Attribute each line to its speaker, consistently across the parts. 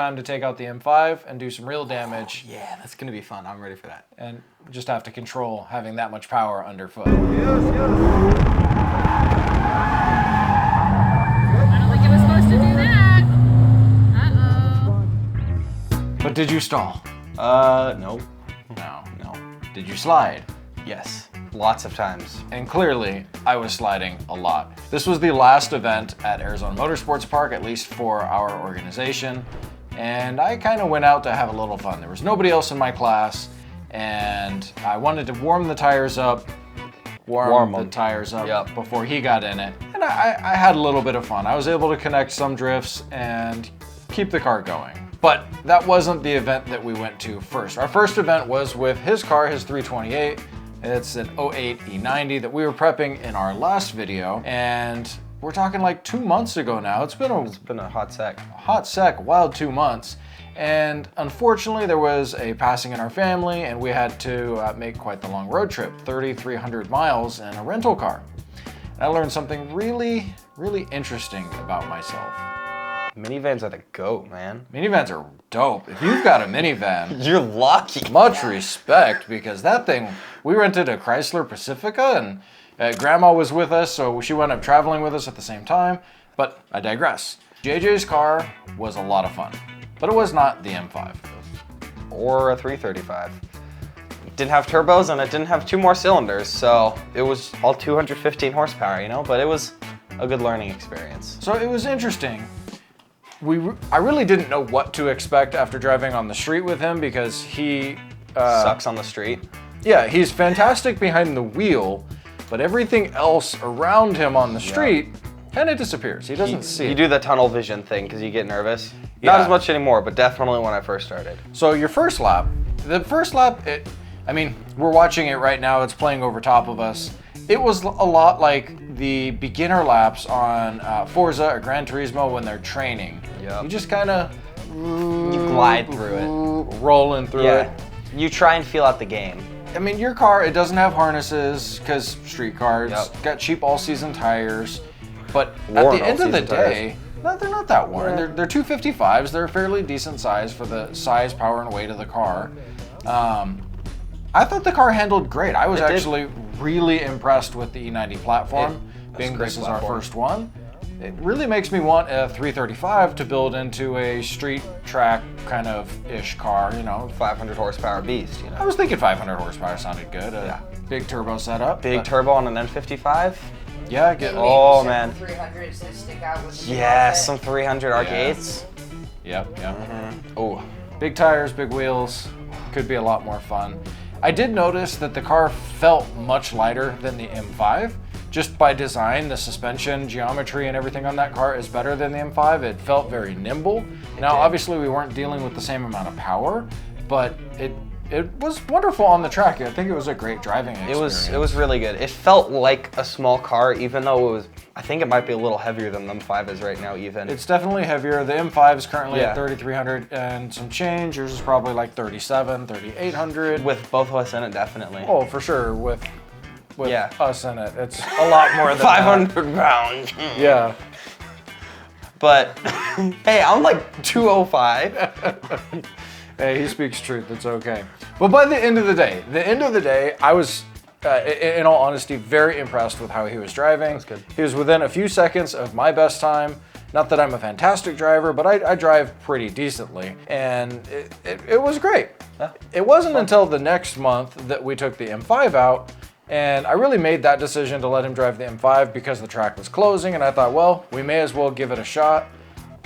Speaker 1: time to take out the M5 and do some real damage.
Speaker 2: Oh, yeah, that's gonna be fun. I'm ready for that.
Speaker 1: And just have to control having that much power underfoot.
Speaker 3: I don't think it was supposed to do that. Uh-oh.
Speaker 1: But did you stall?
Speaker 2: No.
Speaker 1: No.
Speaker 2: No.
Speaker 1: Did you slide?
Speaker 2: Yes, lots of times.
Speaker 1: And clearly, I was sliding a lot. This was the last event at Arizona Motorsports Park, at least for our organization. And I kind of went out to have a little fun. There was nobody else in my class, and I wanted to warm the tires up, warm the tires up before he got in it. And I had a little bit of fun. I was able to connect some drifts and keep the car going. But that wasn't the event that we went to first. Our first event was with his car, his 328. It's an 08 E90 that we were prepping in our last video, and we're talking like 2 months ago now. It's been a
Speaker 2: hot sec.
Speaker 1: Wild 2 months. And unfortunately, there was a passing in our family, and we had to make quite the long road trip, 3,300 miles in a rental car. And I learned something really, really interesting about myself.
Speaker 2: Minivans are the GOAT, man.
Speaker 1: Minivans are dope. If you've got a minivan,
Speaker 2: you're lucky.
Speaker 1: Much respect, because that thing, we rented a Chrysler Pacifica, and Grandma was with us, so she wound up traveling with us at the same time. But I digress. JJ's car was a lot of fun, but it was not the M5.
Speaker 2: Or a 335. It didn't have turbos, and it didn't have 2 more cylinders, so it was all 215 horsepower, you know, but it was a good learning experience.
Speaker 1: So it was interesting. I really didn't know what to expect after driving on the street with him, because he
Speaker 2: sucks on the street.
Speaker 1: Yeah, he's fantastic behind the wheel, but everything else around him on the street kind of disappears. He doesn't see it.
Speaker 2: You do the tunnel vision thing because you get nervous. Not as much anymore, but definitely when I first started.
Speaker 1: So your first lap, I mean, we're watching it right now. It's playing over top of us. It was a lot like the beginner laps on Forza or Gran Turismo when they're training.
Speaker 2: Yep.
Speaker 1: You just kind of
Speaker 2: you glide through it,
Speaker 1: rolling through it.
Speaker 2: You try and feel out the game.
Speaker 1: I mean, your car, it doesn't have harnesses because street cars, got cheap all-season tires. But at the end of the day, no, they're not that worn. Yeah. They're 255s. They're a fairly decent size for the size, power, and weight of the car. I thought the car handled great. I was actually really impressed with the E90 platform, being this is our first one. It really makes me want a 335 to build into a street track kind of ish car, you know.
Speaker 2: 500 horsepower beast, you know.
Speaker 1: I was thinking 500 horsepower sounded good. Big turbo setup.
Speaker 2: Big turbo on an N55?
Speaker 1: Yeah,
Speaker 2: oh man.
Speaker 4: 300s that stick out with the
Speaker 2: some 300 arcades.
Speaker 1: Yep.
Speaker 2: Oh,
Speaker 1: big tires, big wheels. Could be a lot more fun. I did notice that the car felt much lighter than the M5. Just by design, the suspension, geometry, and everything on that car is better than the M5. It felt very nimble. Now, obviously, we weren't dealing with the same amount of power, but it was wonderful on the track. I think it was a great driving experience.
Speaker 2: It was really good. It felt like a small car, even though it was, I think it might be a little heavier than the M5 is right now even.
Speaker 1: It's definitely heavier. The M5 is currently at 3,300 and some change. Yours is probably like 37, 3,800.
Speaker 2: With both of us in it, definitely.
Speaker 1: Oh, for sure. With us in it, it's a lot more than
Speaker 2: 500 pounds.
Speaker 1: Yeah.
Speaker 2: But, hey, I'm like 205.
Speaker 1: Hey, he speaks truth, it's okay. But by the end of the day, I was, in all honesty, very impressed with how he was driving.
Speaker 2: That's good.
Speaker 1: He was within a few seconds of my best time. Not that I'm a fantastic driver, but I drive pretty decently, and it was great. Yeah. It wasn't until the next month that we took the M5 out, and I really made that decision to let him drive the M5 because the track was closing, and I thought, well, we may as well give it a shot.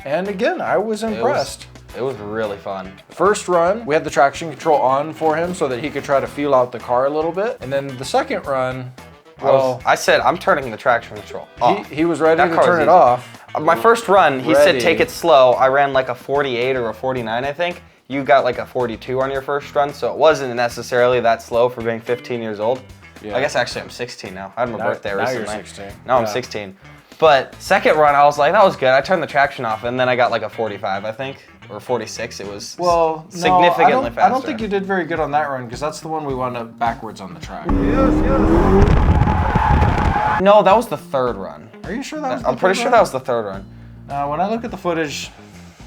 Speaker 1: And again, I was impressed.
Speaker 2: It was really fun.
Speaker 1: First run, we had the traction control on for him so that he could try to feel out the car a little bit. And then the second run, well,
Speaker 2: I said, I'm turning the traction control off.
Speaker 1: He was ready to turn it off.
Speaker 2: My first run, he said take it slow. I ran like a 48 or a 49, I think. You got like a 42 on your first run, so it wasn't necessarily that slow for being 15 years old. Yeah. I guess actually I'm 16 now. I had my birthday recently.
Speaker 1: Now you're 16.
Speaker 2: Now I'm 16. But second run, I was like, that was good. I turned the traction off, and then I got like a 45, I think, or 46. It was significantly faster.
Speaker 1: I don't think you did very good on that run, because that's the one we wound up backwards on the track.
Speaker 2: No, that was the third run.
Speaker 1: Are you sure that was the
Speaker 2: I'm pretty sure that was the third run.
Speaker 1: When I look at the footage,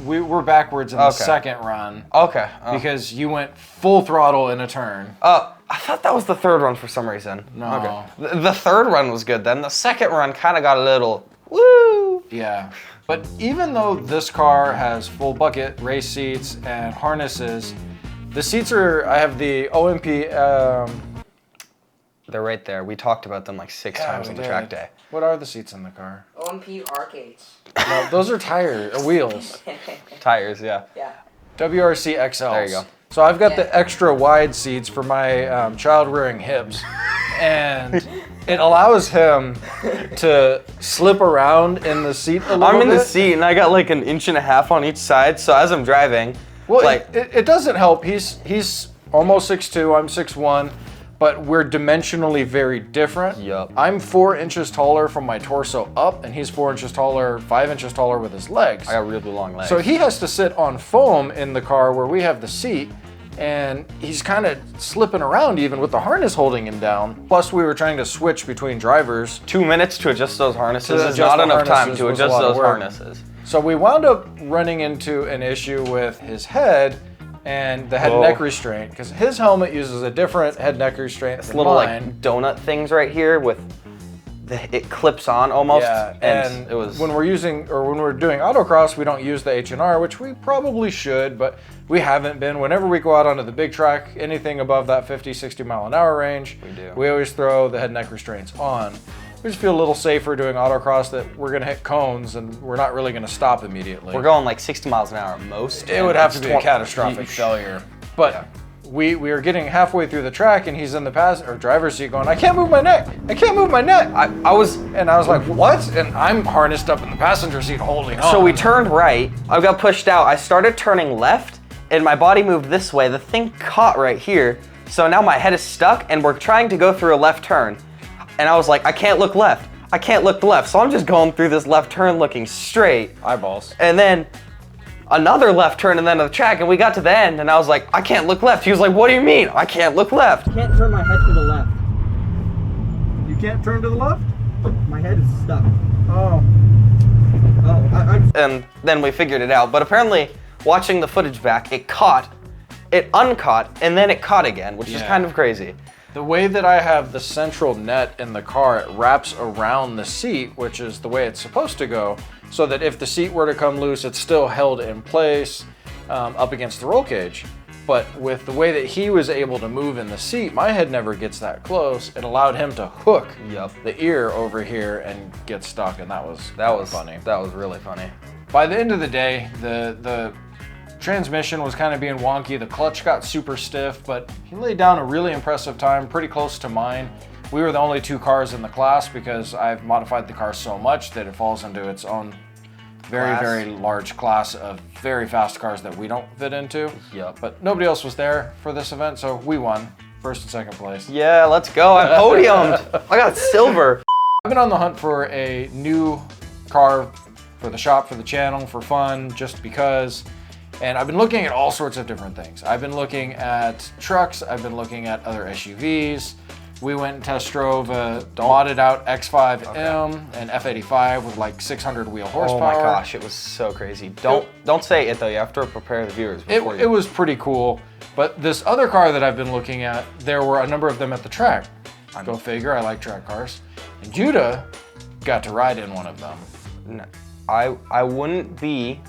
Speaker 1: we were backwards in the second run.
Speaker 2: Okay.
Speaker 1: Because you went full throttle in a turn.
Speaker 2: I thought that was the third run for some reason.
Speaker 1: No.
Speaker 2: Okay. The third run was good then. The second run kind of got a little woo.
Speaker 1: Yeah. But even though this car has full bucket, race seats, and harnesses, the seats I have the OMP.
Speaker 2: They're right there. We talked about them like 6 times on the track day.
Speaker 1: What are the seats in the car?
Speaker 4: OMP arcades.
Speaker 1: No, those are wheels.
Speaker 2: Tires, yeah.
Speaker 4: Yeah.
Speaker 1: WRC XLs.
Speaker 2: There you go.
Speaker 1: So I've got the extra wide seats for my child-rearing hips, and it allows him to slip around in the seat a little bit.
Speaker 2: I'm in the seat, and I got like an inch and a half on each side, so as I'm driving,
Speaker 1: well,
Speaker 2: like...
Speaker 1: it doesn't help. He's almost 6'2", I'm 6'1", but we're dimensionally very different.
Speaker 2: Yup.
Speaker 1: I'm 4 inches taller from my torso up, and he's 4 inches taller, 5 inches taller with his legs.
Speaker 2: I got really long legs.
Speaker 1: So he has to sit on foam in the car where we have the seat, and he's kind of slipping around even with the harness holding him down. Plus, we were trying to switch between drivers.
Speaker 2: 2 minutes to adjust those harnesses is
Speaker 1: adjust
Speaker 2: not
Speaker 1: the
Speaker 2: enough time
Speaker 1: harnesses
Speaker 2: to
Speaker 1: was a
Speaker 2: adjust
Speaker 1: lot of
Speaker 2: those
Speaker 1: work.
Speaker 2: harnesses.
Speaker 1: So we wound up running into an issue with his head and the head and neck restraint, because his helmet uses a different head neck restraint than
Speaker 2: Little
Speaker 1: mine.
Speaker 2: like donut things right here with it clips on almost.
Speaker 1: Yeah, and
Speaker 2: it was
Speaker 1: when we're doing autocross, we don't use the H&R, which we probably should, but we haven't been. Whenever we go out onto the big track, anything above that 50, 60 mile an hour range, we always throw the head neck restraints on. We just feel a little safer doing autocross that we're gonna hit cones and we're not really gonna stop immediately.
Speaker 2: we're going like 60 miles an hour at most.
Speaker 1: It would have to be a catastrophic failure. But we are getting halfway through the track and he's in the driver's seat going, I can't move my neck. I can't move my neck. I was like, what? And I'm harnessed up in the passenger seat holding on.
Speaker 2: So we turned right. I got pushed out. I started turning left and my body moved this way. The thing caught right here. So now my head is stuck and we're trying to go through a left turn. And I was like, I can't look left. I can't look left. So I'm just going through this left turn looking straight.
Speaker 1: Eyeballs.
Speaker 2: And then another left turn and then the track, and we got to the end and I was like, I can't look left. He was like, what do you mean? I can't look left.
Speaker 5: I can't turn my head to the left.
Speaker 1: You can't turn to the left?
Speaker 5: My head is stuck.
Speaker 1: Oh.
Speaker 2: And then we figured it out. But apparently, watching the footage back, it uncaught, and then it caught again, which is kind of crazy.
Speaker 1: The way that I have the central net in the car, it wraps around the seat, which is the way it's supposed to go, so that if the seat were to come loose, it's still held in place up against the roll cage. But with the way that he was able to move in the seat, my head never gets that close. It allowed him to hook the ear over here and get stuck, and that was funny.
Speaker 2: That was really funny.
Speaker 1: By the end of the day, the transmission was kind of being wonky. The clutch got super stiff, but he laid down a really impressive time, pretty close to mine. We were the only 2 cars in the class because I've modified the car so much that it falls into its own very large class of very fast cars that we don't fit into. But nobody else was there for this event, so we won first and second place.
Speaker 2: Yeah, let's go. I podiumed. I got silver.
Speaker 1: I've been on the hunt for a new car for the shop, for the channel, for fun, just because. And I've been looking at all sorts of different things. I've been looking at trucks, I've been looking at other SUVs. We went and test drove a modded out X5M and F85 with like 600 wheel horsepower.
Speaker 2: Oh my gosh, it was so crazy. Don't say it though, you have to prepare the viewers before
Speaker 1: It was pretty cool. But this other car that I've been looking at, there were a number of them at the track. Go figure, I like track cars. And Judah got to ride in one of them.
Speaker 2: No, I wouldn't be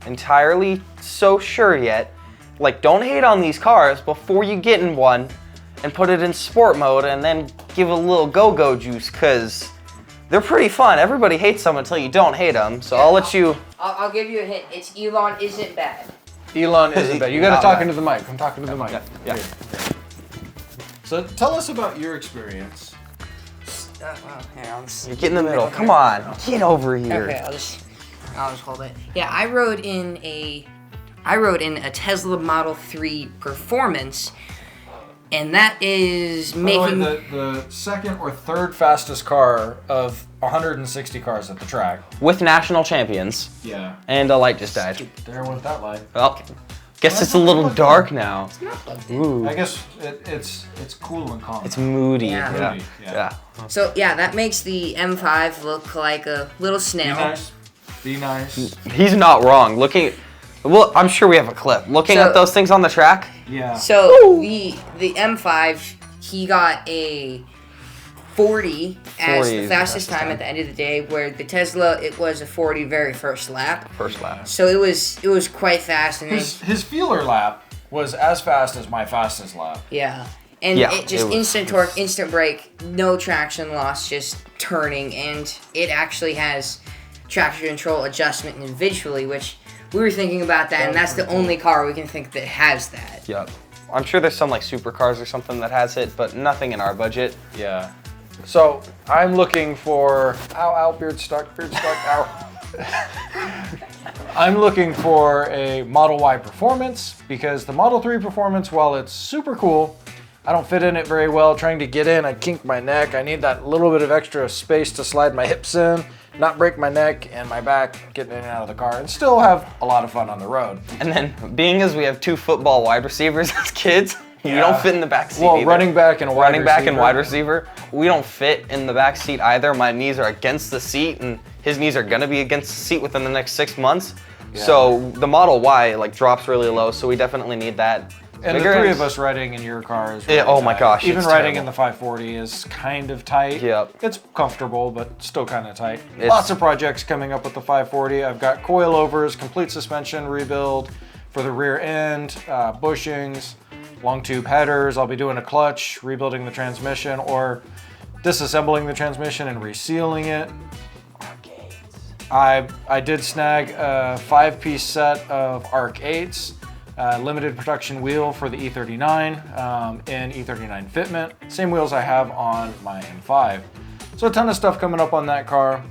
Speaker 2: entirely so sure yet. Like, don't hate on these cars before you get in one and put it in sport mode and then give it a little go-go juice, because they're pretty fun. Everybody hates them until you don't hate them, so I'll let you...
Speaker 4: I'll give you a hint. It's Elon isn't bad.
Speaker 1: Elon isn't bad. You gotta talk into the mic. I'm talking to the mic.
Speaker 2: Yeah.
Speaker 1: So tell us about your experience.
Speaker 4: Well, here,
Speaker 2: You get in the middle. Come on, get over here.
Speaker 4: Okay, I'll just hold it. Yeah, I rode in a Tesla Model 3 Performance, and that is making
Speaker 1: the second or third fastest car of 160 cars at the track.
Speaker 2: With national champions.
Speaker 1: Yeah.
Speaker 2: And a light just died.
Speaker 1: There went that light.
Speaker 2: Well, guess it's a little dark now. Ooh.
Speaker 1: I guess it's cool and calm.
Speaker 2: It's moody.
Speaker 4: Yeah.
Speaker 2: Yeah.
Speaker 4: So yeah, that makes the M5 look like a little snail.
Speaker 1: Be nice.
Speaker 2: He's not wrong. Looking Well, I'm sure we have a clip. Looking
Speaker 4: So-
Speaker 2: at those things on the track.
Speaker 1: Yeah.
Speaker 4: So the M5, he got a 40 as
Speaker 2: 40
Speaker 4: the
Speaker 2: is
Speaker 4: fastest
Speaker 2: the fastest
Speaker 4: time
Speaker 2: time.
Speaker 4: at the end of the day, where the Tesla, it was a 40 very first lap.
Speaker 2: First lap.
Speaker 4: So it was quite fast, and then,
Speaker 1: His feeler lap was as fast as my fastest lap.
Speaker 4: yeah. And
Speaker 2: Yeah,
Speaker 4: it just
Speaker 2: it was-
Speaker 4: instant torque, instant brake, no traction loss, just turning, and it actually has traction control adjustment individually, which we were thinking about that, and that's the only car we can think that has that.
Speaker 2: Yep. I'm sure there's some like supercars or something that has it, but nothing in our budget.
Speaker 1: Yeah. So I'm looking for beard stuck, ow. I'm looking for a Model Y Performance because the Model 3 Performance, while it's super cool, I don't fit in it very well. Trying to get in, I kink my neck. I need that little bit of extra space to slide my hips in, not break my neck and my back getting in and out of the car, and still have a lot of fun on the road.
Speaker 2: And then, being as we have 2 football wide receivers as kids, you
Speaker 1: Yeah.
Speaker 2: don't fit in the back seat.
Speaker 1: Well,
Speaker 2: either.
Speaker 1: running back and wide
Speaker 2: wide
Speaker 1: receiver.
Speaker 2: receiver, we don't fit in the back seat either. My knees are against the seat, and his knees are gonna be against the seat within the next 6 months.
Speaker 1: Yeah.
Speaker 2: So the Model Y like drops really low, so we definitely need that.
Speaker 1: And
Speaker 2: Bigger
Speaker 1: the three
Speaker 2: ends.
Speaker 1: of us riding in your car is
Speaker 2: Yeah,
Speaker 1: really
Speaker 2: oh my
Speaker 1: tight.
Speaker 2: gosh,
Speaker 1: Even
Speaker 2: it's
Speaker 1: riding
Speaker 2: terrible.
Speaker 1: in the 540 is kind of tight.
Speaker 2: Yep.
Speaker 1: It's comfortable, but still kind of tight.
Speaker 2: It's-
Speaker 1: Lots of projects coming up with the 540. I've got coilovers, complete suspension rebuild for the rear end, bushings, long tube headers. I'll be doing a clutch, rebuilding the transmission, or disassembling the transmission and resealing it. I did snag a 5-piece set of ARC 8s, limited production wheel for the E39 in E39 fitment. Same wheels I have on my M5. So a ton of stuff coming up on that car.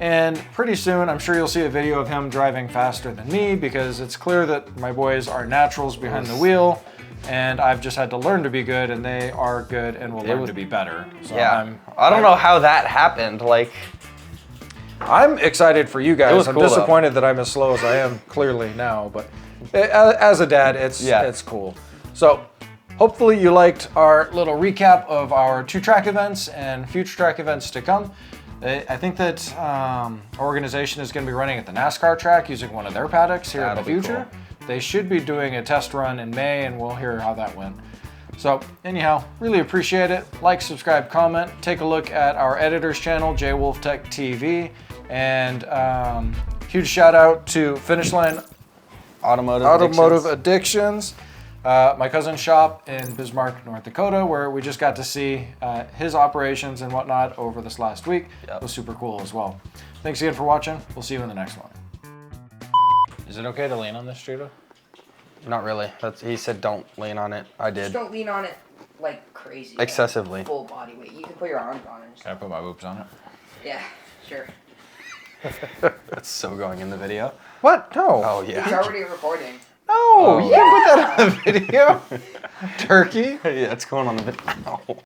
Speaker 1: And pretty soon, I'm sure you'll see a video of him driving faster than me because it's clear that my boys are naturals behind the wheel. And I've just had to learn to be good, and they are good and will learn to be better. So
Speaker 2: Yeah. I don't know how that happened. Like,
Speaker 1: I'm excited for you guys.
Speaker 2: It was
Speaker 1: I'm
Speaker 2: cool, though.
Speaker 1: disappointed that I'm as slow as I am clearly now, but as a dad, it's cool. So hopefully you liked our little recap of our 2 track events and future track events to come. I think that our organization is going to be running at the NASCAR track using one of their paddocks here
Speaker 2: That'll
Speaker 1: in the
Speaker 2: be
Speaker 1: future.
Speaker 2: cool.
Speaker 1: They should be doing a test run in May, and we'll hear how that went. So anyhow, really appreciate it. Like, subscribe, comment. Take a look at our editor's channel, JWolfTech TV. And huge shout out to Finish Line Automotive Addictions, my cousin's shop in Bismarck, North Dakota, where we just got to see his operations and whatnot over this last week. It was super cool as well. Thanks again for watching. We'll see you in the next one. Is it okay to lean on this, Judah?
Speaker 2: Not really. He said don't lean on it. I
Speaker 4: Just
Speaker 2: did.
Speaker 4: don't lean on it like crazy.
Speaker 2: Excessively.
Speaker 4: Like full body weight. You can put your arms on it.
Speaker 1: Can I put my boobs on it?
Speaker 4: Yeah, sure.
Speaker 2: That's so going in the video.
Speaker 1: What? No.
Speaker 2: Oh
Speaker 4: It's
Speaker 2: yeah.
Speaker 4: already recording.
Speaker 1: No, you can put that on the video. Turkey.
Speaker 2: Yeah, it's going on the video.